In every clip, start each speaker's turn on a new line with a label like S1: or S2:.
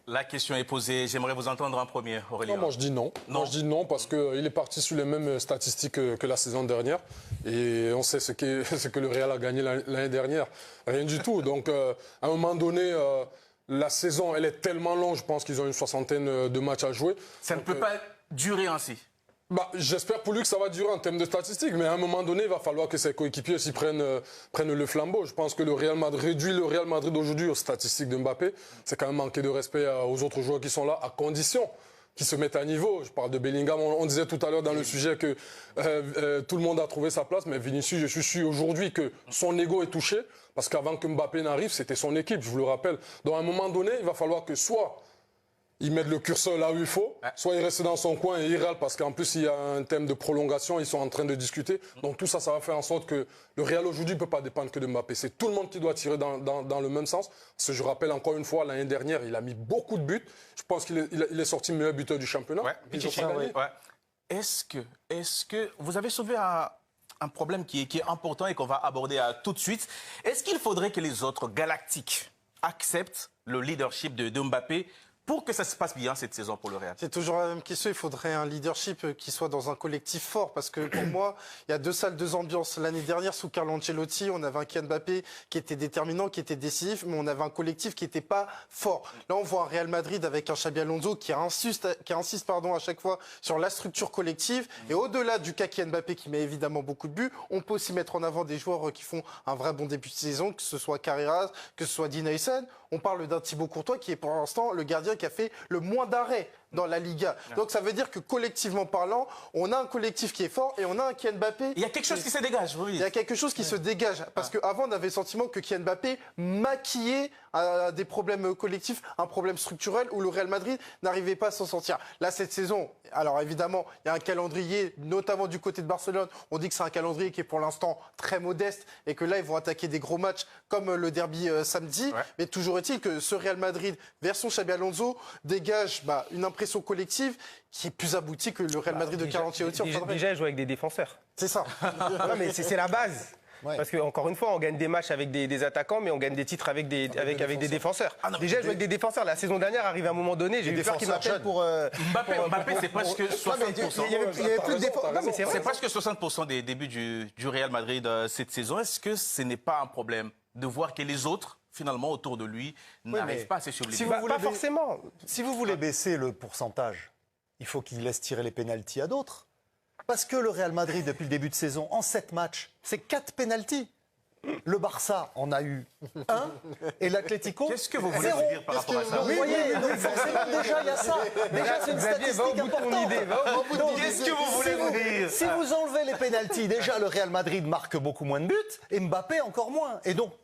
S1: La question est posée. J'aimerais vous entendre en premier, Aurélien.
S2: Non, moi je dis non. Moi je dis non parce qu'il est parti sur les mêmes statistiques que la saison dernière. Et on sait ce que le Real a gagné l'année dernière. Rien du tout. Donc à un moment donné, la saison elle est tellement longue, je pense qu'ils ont une soixantaine de matchs à jouer.
S1: Ça ne peut pas durer ainsi.
S2: J'espère pour lui que ça va durer en termes de statistiques, mais à un moment donné, il va falloir que ses coéquipiers aussi prennent le flambeau. Je pense que le Real Madrid réduit le Real Madrid aujourd'hui aux statistiques de Mbappé. C'est quand même manquer de respect aux autres joueurs qui sont là, à condition qu'ils se mettent à niveau. Je parle de Bellingham. On disait tout à l'heure dans le sujet que tout le monde a trouvé sa place, mais Vinicius, je suis sûr aujourd'hui que son ego est touché, parce qu'avant que Mbappé n'arrive, c'était son équipe, je vous le rappelle. Donc à un moment donné, il va falloir que soit il met le curseur là où il faut, soit il reste dans son coin et il râle parce qu'en plus il y a un thème de prolongation, ils sont en train de discuter. Donc tout ça, ça va faire en sorte que le Real aujourd'hui ne peut pas dépendre que de Mbappé. C'est tout le monde qui doit tirer dans le même sens. Parce que je rappelle encore une fois, l'année dernière, il a mis beaucoup de buts. Je pense qu'il est sorti meilleur buteur du championnat.
S1: Est-ce que vous avez soulevé un problème qui est important et qu'on va aborder tout de suite. Est-ce qu'il faudrait que les autres galactiques acceptent le leadership de Mbappé pour que ça se passe bien cette saison pour le Real?
S3: C'est toujours la même question. Il faudrait un leadership qui soit dans un collectif fort. Parce que pour moi, il y a deux salles, deux ambiances. L'année dernière, sous Carlo Ancelotti, on avait un Kylian Mbappé qui était déterminant, qui était décisif, mais on avait un collectif qui n'était pas fort. Là, on voit un Real Madrid avec un Xabi Alonso qui insiste à chaque fois sur la structure collective. Et au-delà du cas Kylian Mbappé qui met évidemment beaucoup de buts, on peut aussi mettre en avant des joueurs qui font un vrai bon début de saison, que ce soit Carreras, que ce soit Dean Huysen. On parle d'un Thibaut Courtois qui est pour l'instant le gardien qui a fait le moins d'arrêts dans la Liga. Donc ça veut dire que collectivement parlant, on a un collectif qui est fort et on a un Kylian Mbappé.
S1: Il y a quelque chose qui se dégage, oui.
S3: Il y a quelque chose qui se dégage. Parce qu'avant, on avait le sentiment que Kylian Mbappé maquillait des problèmes collectifs, un problème structurel où le Real Madrid n'arrivait pas à s'en sortir. Là, cette saison, alors évidemment, il y a un calendrier, notamment du côté de Barcelone. On dit que c'est un calendrier qui est pour l'instant très modeste et que là, ils vont attaquer des gros matchs comme le derby samedi. Mais toujours est-il que ce Real Madrid, version Xabi Alonso, dégage une impression collective qui est plus aboutie que le Real Madrid de Carlo Ancelotti.
S4: Déjà, il joue avec des défenseurs.
S3: C'est ça.
S4: Non, mais c'est la base. Ouais. Parce qu'encore une fois, on gagne des matchs avec des attaquants, mais on gagne des titres avec des défenseurs. Déjà, jouer avec des défenseurs. La saison dernière, arrive à un moment donné, j'ai eu peur qu'il m'appelle pour...
S1: Mbappé, c'est presque 60%.
S4: Il y avait plus de défenseurs.
S1: C'est presque 60% des débuts du Real Madrid cette saison. Est-ce que ce n'est pas un problème de voir que les autres, finalement, autour de lui, n'arrivent pas à se sublimer?
S4: Pas forcément.
S5: Si vous voulez baisser le pourcentage, il faut qu'il laisse tirer les pénaltys à d'autres. Parce que le Real Madrid, depuis le début de saison, en 7 matchs, c'est 4 pénaltys. Le Barça en a eu 1 et l'Atlético.
S1: Qu'est-ce que vous voulez nous dire par rapport à ça?
S5: Vous voyez, donc forcément, déjà, il y a ça. Déjà, c'est une statistique importante.
S1: Qu'est-ce que vous voulez nous dire?
S5: Si vous enlevez les pénaltys, déjà, le Real Madrid marque beaucoup moins de buts et Mbappé encore moins. Et donc,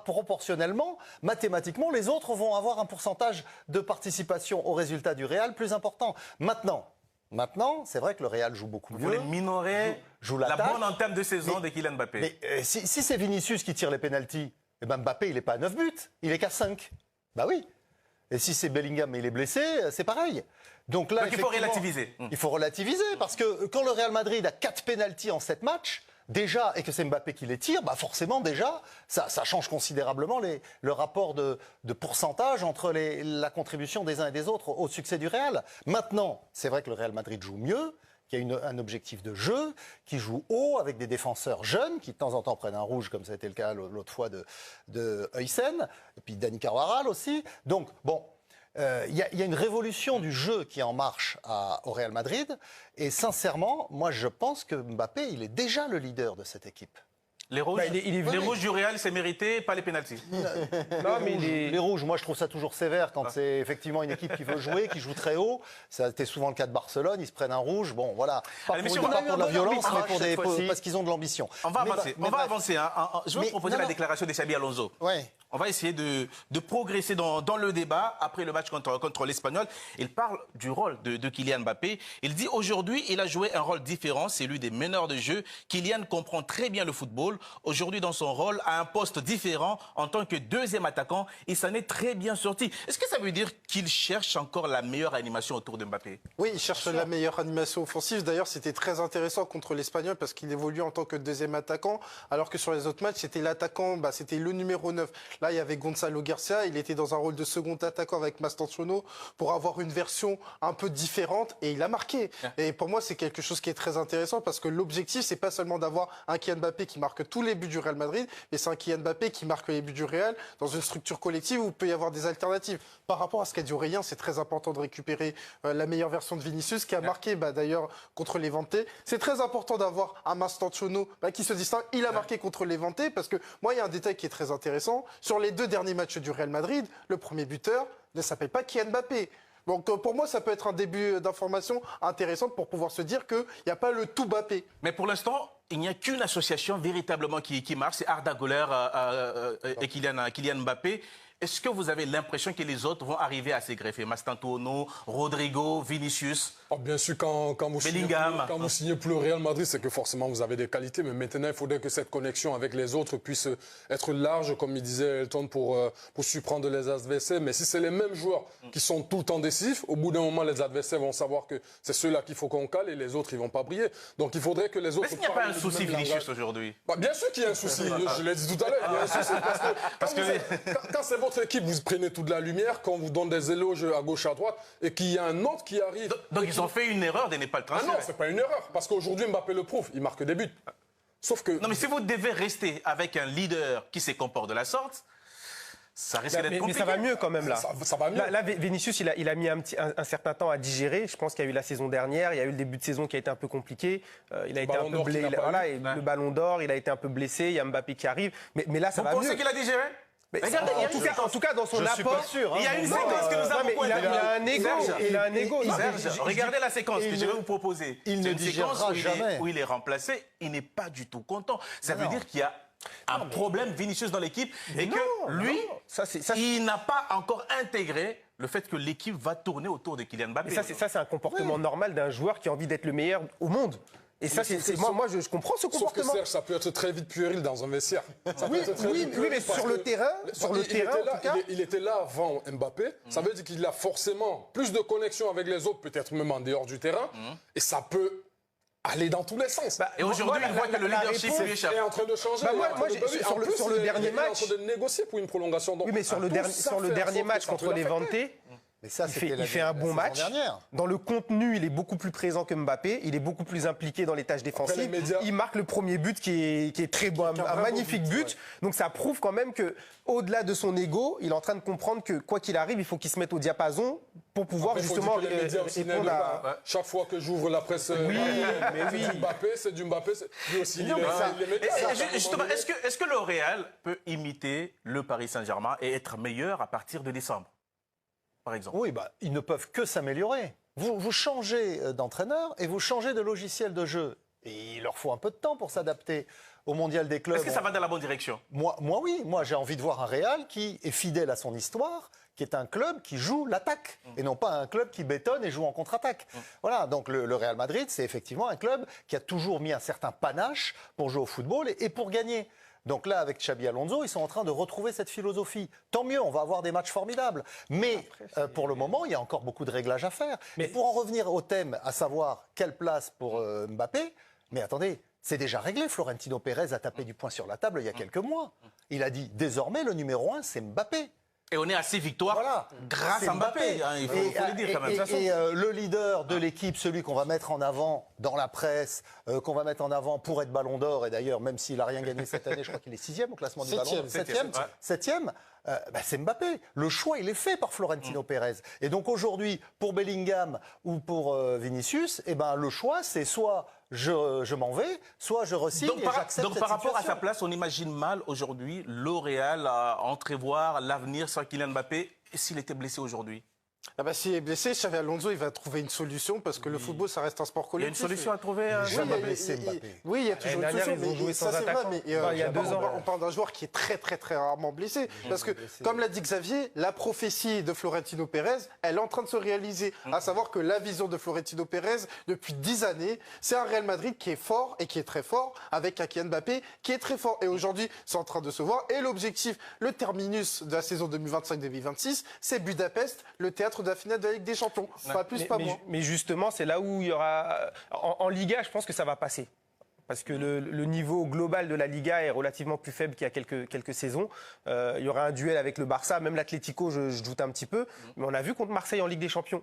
S5: proportionnellement, mathématiquement, les autres vont avoir un pourcentage de participation au résultat du Real plus important. Maintenant, c'est vrai que le Real joue beaucoup mieux.
S1: Vous voulez minorer la bonne entame de saison de Kylian Mbappé?
S5: Mais si c'est Vinicius qui tire les pénaltys, Mbappé, il n'est pas à 9 buts, il est qu'à 5. Bah oui. Et si c'est Bellingham, mais il est blessé, c'est pareil. Donc là,
S1: il faut relativiser.
S5: Il faut relativiser, parce que quand le Real Madrid a 4 pénaltys en 7 matchs, déjà, et que c'est Mbappé qui les tire, forcément, déjà, ça change considérablement le rapport de pourcentage entre la contribution des uns et des autres au succès du Real. Maintenant, c'est vrai que le Real Madrid joue mieux, qu'il y a un objectif de jeu, qui joue haut, avec des défenseurs jeunes, qui de temps en temps prennent un rouge, comme ça a été le cas l'autre fois de Huysen, et puis Dani Carvajal aussi. Donc, bon... Il y a une révolution du jeu qui est en marche au Real Madrid. Et sincèrement, moi, je pense que Mbappé, il est déjà le leader de cette équipe.
S1: Les rouges, les rouges du Real, c'est mérité, pas les pénaltys.
S5: Non, mais les rouges, moi, je trouve ça toujours sévère quand c'est effectivement une équipe qui veut jouer, qui joue très haut. Ça a été souvent le cas de Barcelone. Ils se prennent un rouge. Bon, voilà. Pas pour la violence, mais parce qu'ils ont de l'ambition.
S1: On va avancer. Je vais vous proposer la déclaration de Xabi Alonso.
S5: Ouais.
S1: On va essayer de progresser dans le débat après le match contre l'Espagnol. Il parle du rôle de Kylian Mbappé. Il dit aujourd'hui, il a joué un rôle différent, c'est lui des meneurs de jeu. Kylian comprend très bien le football. Aujourd'hui, dans son rôle, à un poste différent, en tant que deuxième attaquant, il s'en est très bien sorti. Est-ce que ça veut dire qu'il cherche encore la meilleure animation autour de Mbappé?
S3: Oui, il cherche la meilleure animation offensive. D'ailleurs, c'était très intéressant contre l'Espagnol parce qu'il évolue en tant que deuxième attaquant, alors que sur les autres matchs, c'était l'attaquant, c'était le numéro 9. Là, il y avait Gonzalo Garcia, il était dans un rôle de second attaquant avec Mastantuono pour avoir une version un peu différente et il a marqué. Et pour moi, c'est quelque chose qui est très intéressant parce que l'objectif, c'est pas seulement d'avoir un Kylian Mbappé qui marque tous les buts du Real Madrid, mais c'est un Kylian Mbappé qui marque les buts du Real dans une structure collective où il peut y avoir des alternatives. Par rapport à ce qu'a dit Aurélien, c'est très important de récupérer la meilleure version de Vinicius qui a marqué d'ailleurs contre Levante. C'est très important d'avoir un Mastantuono qui se distingue. Il a marqué contre Levante parce que moi, il y a un détail qui est très intéressant. Sur les 2 derniers matchs du Real Madrid, le premier buteur ne s'appelle pas Kylian Mbappé. Donc pour moi, ça peut être un début d'information intéressante pour pouvoir se dire qu'il n'y a pas le tout Mbappé.
S1: Mais pour l'instant, il n'y a qu'une association véritablement qui marche, c'est Arda Güler et Kylian Mbappé. Est-ce que vous avez l'impression que les autres vont arriver à se greffer? Mastantuono, Rodrigo, Vinicius?
S2: Bien sûr, quand vous signez pour le Real Madrid, c'est que forcément vous avez des qualités, mais maintenant il faudrait que cette connexion avec les autres puisse être large, comme il disait Elton, pour surprendre les adversaires. Mais si c'est les mêmes joueurs qui sont tout le temps décisifs, au bout d'un moment, les adversaires vont savoir que c'est ceux-là qu'il faut qu'on cale et les autres, ils vont pas briller. Donc il faudrait que les autres...
S1: Est-ce qu'il n'y a pas un souci Vinicius aujourd'hui?
S2: Bien sûr qu'il y a un souci, je l'ai dit tout à l'heure, il y a un souci parce que quand c'est votre équipe, vous prenez toute la lumière, quand on vous donne des éloges à gauche, à droite, et qu'il y a un autre qui arrive...
S1: Donc ils ont fait une erreur de ne pas le transférer.
S2: Non, c'est pas une erreur, parce qu'aujourd'hui Mbappé le prouve, il marque des buts. Sauf que...
S1: Non, mais si vous devez rester avec un leader qui se comporte de la sorte, ça risque d'être compliqué.
S4: Mais ça va mieux quand même là.
S2: Ça va mieux.
S4: Là, Vinicius, il a mis un certain temps à digérer. Je pense qu'il y a eu la saison dernière, il y a eu le début de saison qui a été un peu compliqué. Il a été un peu blessé. Voilà, le Ballon d'Or, il a été un peu blessé. Il y a Mbappé qui arrive. Mais là, ça va mieux.
S1: Vous pensez qu'il a digéré?
S4: Regardez, en tout cas, dans son apport,
S1: il y a une séquence que nous avons
S4: il a un ego. Il a un ego.
S1: Regardez la séquence que je vais vous proposer.
S5: Il ne digérera jamais.
S1: Où il est remplacé, il n'est pas du tout content. Ça veut dire qu'il y a un problème Vinicius dans l'équipe et que lui, il n'a pas encore intégré le fait que l'équipe va tourner autour de Kylian Mbappé.
S4: Ça, c'est un comportement normal d'un joueur qui a envie d'être le meilleur au monde. Et ça, moi, je comprends ce comportement.
S2: Sauf que Serge, ça peut être très vite puéril dans un vestiaire.
S4: Oui, mais sur le terrain,
S2: il était là avant Mbappé. Ça veut dire qu'il a forcément plus de connexion avec les autres, peut-être même en dehors du terrain. Et ça peut aller dans tous les sens.
S1: Et aujourd'hui, il voit que le leadership lui échappe.
S2: est en train de changer.
S4: Sur le dernier match,
S2: il est en train de négocier pour une prolongation.
S4: Oui, mais sur le dernier match contre Levante,
S5: mais ça,
S4: il fait un bon match. Dans le contenu, il est beaucoup plus présent que Mbappé. Il est beaucoup plus impliqué dans les tâches défensives. Il marque le premier but qui est très bon, un magnifique but. Ouais. Donc ça prouve quand même que, au-delà de son ego, il est en train de comprendre que quoi qu'il arrive, il faut qu'il se mette au diapason pour pouvoir justement
S2: répondre à... Chaque fois que j'ouvre la presse, c'est du Mbappé. Lui aussi,
S1: justement, est-ce que le Real peut imiter le Paris Saint-Germain et être meilleur à partir de décembre? Par exemple.
S5: Oui, ils ne peuvent que s'améliorer. Vous changez d'entraîneur et vous changez de logiciel de jeu. Et il leur faut un peu de temps pour s'adapter au mondial des clubs.
S1: Est-ce que ça va dans la bonne direction?
S5: Moi, oui. Moi, j'ai envie de voir un Real qui est fidèle à son histoire, qui est un club qui joue l'attaque, et non pas un club qui bétonne et joue en contre-attaque. Voilà, donc le Real Madrid, c'est effectivement un club qui a toujours mis un certain panache pour jouer au football et pour gagner. Donc là, avec Xabi Alonso, ils sont en train de retrouver cette philosophie. Tant mieux, on va avoir des matchs formidables. Mais pour le moment, il y a encore beaucoup de réglages à faire. Mais pour en revenir au thème, à savoir quelle place pour Mbappé, mais attendez, c'est déjà réglé. Florentino Pérez a tapé du poing sur la table il y a quelques mois. Il a dit, désormais, le numéro 1, c'est Mbappé.
S1: Et on est à 6 victoires grâce à Mbappé. Il faut le dire quand même.
S5: Et le leader de l'équipe, celui qu'on va mettre en avant dans la presse, qu'on va mettre en avant pour être Ballon d'Or, et d'ailleurs, même s'il n'a rien gagné cette année, je crois qu'il est 6e au classement du Ballon d'Or. 7e, c'est Mbappé. Le choix, il est fait par Florentino Pérez. Et donc aujourd'hui, pour Bellingham ou pour Vinicius, le choix, c'est soit je m'en vais, soit je re-signe et j'accepte.
S1: Donc par rapport à sa place, on imagine mal aujourd'hui le Real à entrevoir l'avenir sans Kylian Mbappé s'il était blessé aujourd'hui.
S3: S'il est blessé, Xabi Alonso, il va trouver une solution parce que le football, ça reste un sport collectif.
S1: Il y a une solution à trouver.
S3: Oui, il y a toujours une solution. Mais ça, c'est vrai. Mais il y a 2 ans, on parle d'un joueur qui est très, très, très rarement blessé. Parce que, comme l'a dit Xavier, la prophétie de Florentino Pérez, elle est en train de se réaliser. À savoir que la vision de Florentino Pérez, depuis 10 années, c'est un Real Madrid qui est fort et qui est très fort, avec un Kylian Mbappé qui est très fort. Et aujourd'hui, c'est en train de se voir. Et l'objectif, le terminus de la saison 2025-2026, c'est Budapest, le théâtre de la finale de la Ligue des Champions. Pas plus, pas moins.
S4: Mais justement, c'est là où il y aura... En Liga, je pense que ça va passer. parce que le niveau global de la Liga est relativement plus faible qu'il y a quelques saisons. Il y aura un duel avec le Barça, même l'Atlético, je doute un petit peu. Mais on a vu contre Marseille en Ligue des Champions.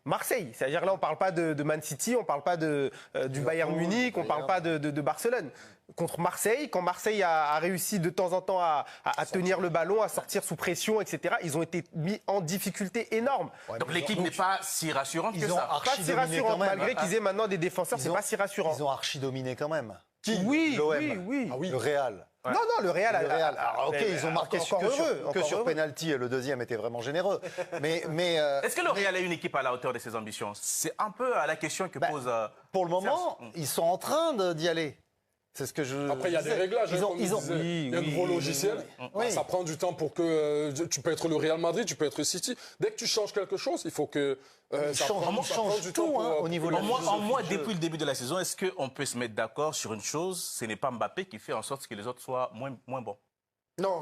S4: Marseille, c'est-à-dire là on ne parle pas de Man City, on ne parle pas du Bayern Munich, on ne parle pas de Barcelone. Contre Marseille, quand Marseille a réussi de temps en temps à tenir le ballon, à sortir sous pression, etc., ils ont été mis en difficulté énorme.
S1: Donc l'équipe n'est pas si rassurante que ça.
S4: Pas si rassurante, malgré qu'ils aient maintenant des défenseurs, c'est pas si rassurant.
S5: Ils ont archi dominé quand même.
S4: Oui,
S5: l'OM.
S4: oui.
S5: Ah oui, le Real.
S4: Ouais. Non, le Real.
S5: Alors, ok, ils ont marqué que sur penalty, et le deuxième était vraiment généreux. Mais
S1: est-ce que le Real a une équipe à la hauteur de ses ambitions? C'est un peu à la question que pose.
S5: Pour le moment, ils sont en train d'y aller. C'est ce que je.
S2: Après, il y a des réglages. Il y a un gros logiciel.
S5: Oui.
S2: Ça prend du temps pour que tu peux être le Real Madrid, tu peux être City. Dès que tu changes quelque chose, il faut que
S5: ça change
S2: du
S5: tout
S2: temps
S5: au niveau de la
S1: En moi, depuis le début de la saison, est-ce qu'on peut se mettre d'accord sur une chose? Ce n'est pas Mbappé qui fait en sorte que les autres soient moins bons.
S3: Non,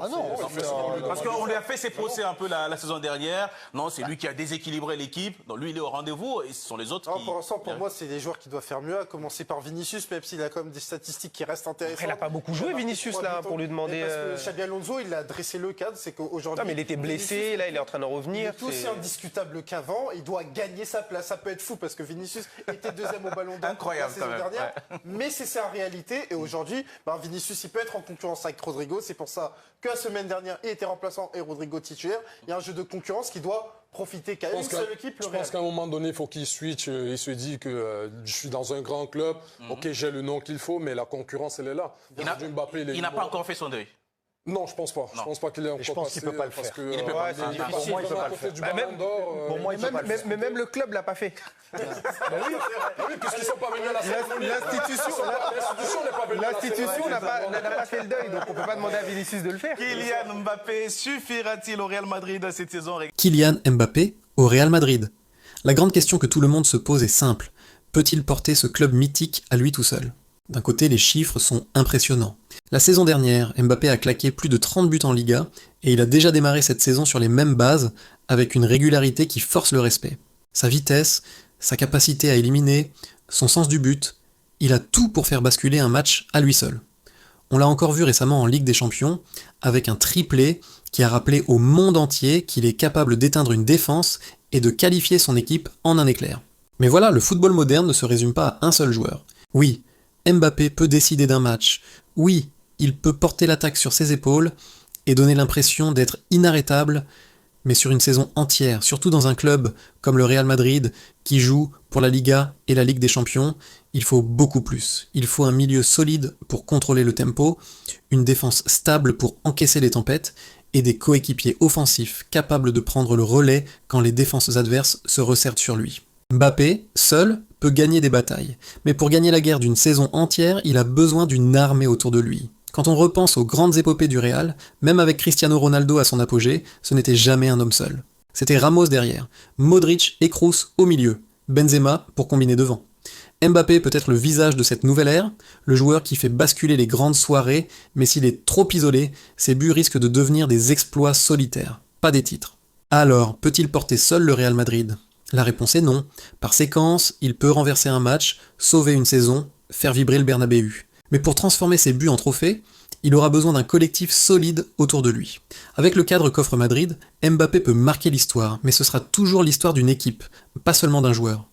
S1: Parce qu'on lui a fait ses procès un peu la saison dernière. Non, c'est lui qui a déséquilibré l'équipe. Donc lui, il est au rendez-vous et ce sont les autres qui...
S3: Pour l'instant, pour moi, c'est des joueurs qui doivent faire mieux, à commencer par Vinicius, même s'il a quand même des statistiques qui restent intéressantes.
S4: Il n'a pas beaucoup joué, Vinicius, là, pour lui demander...
S3: Parce que Xabi Alonso, il a dressé le cadre, c'est qu'aujourd'hui...
S4: Non, mais il était blessé, là, il est en train de revenir.
S3: Il est aussi indiscutable qu'avant, il doit gagner sa place. Ça peut être fou, parce que Vinicius était deuxième au Ballon d'Or
S1: incroyable,
S3: la saison dernière. Ouais. Mais c'est sa réalité, et aujourd'hui, Vinicius, il peut être en concurrence avec Rodrigo. C'est pour ça que la semaine dernière, il était remplaçant et Rodrigo titulaire. Il y a un jeu de concurrence qui doit profiter qu'à une seule équipe.
S2: Je pense qu'à un moment donné, il faut qu'il switch. Il se dit que je suis dans un grand club. Ok, j'ai le nom qu'il faut, mais la concurrence, elle est là.
S1: Il n'a pas encore fait son deuil.
S2: Non, je pense pas. Je pense pas qu'il est encore
S5: Je pense qu'il peut pas le faire.
S1: Il peut pas.
S4: C'est difficile.
S5: Pour moi, il peut pas le faire.
S4: Pour moi, il peut pas le faire. Mais même le club l'a pas fait.
S2: Oui, puisqu'ils sont pas venus à la cérémonie.
S4: L'institution n'a pas fait le deuil, donc on peut pas demander à Vinicius de le faire.
S1: Kylian Mbappé suffira-t-il au Real Madrid cette saison?
S6: Kylian Mbappé au Real Madrid. La grande question que tout le monde se pose est simple. Peut-il porter ce club mythique à lui tout seul? D'un côté, les chiffres sont impressionnants. La saison dernière, Mbappé a claqué plus de 30 buts en Liga et il a déjà démarré cette saison sur les mêmes bases avec une régularité qui force le respect. Sa vitesse, sa capacité à éliminer, son sens du but, il a tout pour faire basculer un match à lui seul. On l'a encore vu récemment en Ligue des Champions avec un triplé qui a rappelé au monde entier qu'il est capable d'éteindre une défense et de qualifier son équipe en un éclair. Mais voilà, le football moderne ne se résume pas à un seul joueur. Oui, Mbappé peut décider d'un match. Oui, il peut porter l'attaque sur ses épaules et donner l'impression d'être inarrêtable, mais sur une saison entière, surtout dans un club comme le Real Madrid, qui joue pour la Liga et la Ligue des Champions, il faut beaucoup plus. Il faut un milieu solide pour contrôler le tempo, une défense stable pour encaisser les tempêtes, et des coéquipiers offensifs capables de prendre le relais quand les défenses adverses se resserrent sur lui. Mbappé, seul, peut gagner des batailles, mais pour gagner la guerre d'une saison entière, il a besoin d'une armée autour de lui. Quand on repense aux grandes épopées du Real, même avec Cristiano Ronaldo à son apogée, ce n'était jamais un homme seul. C'était Ramos derrière, Modric et Kroos au milieu, Benzema pour combiner devant. Mbappé peut être le visage de cette nouvelle ère, le joueur qui fait basculer les grandes soirées, mais s'il est trop isolé, ses buts risquent de devenir des exploits solitaires, pas des titres. Alors, peut-il porter seul le Real Madrid ? La réponse est non. Par séquence, il peut renverser un match, sauver une saison, faire vibrer le Bernabéu. Mais pour transformer ses buts en trophées, il aura besoin d'un collectif solide autour de lui. Avec le cadre qu'offre Madrid, Mbappé peut marquer l'histoire, mais ce sera toujours l'histoire d'une équipe, pas seulement d'un joueur.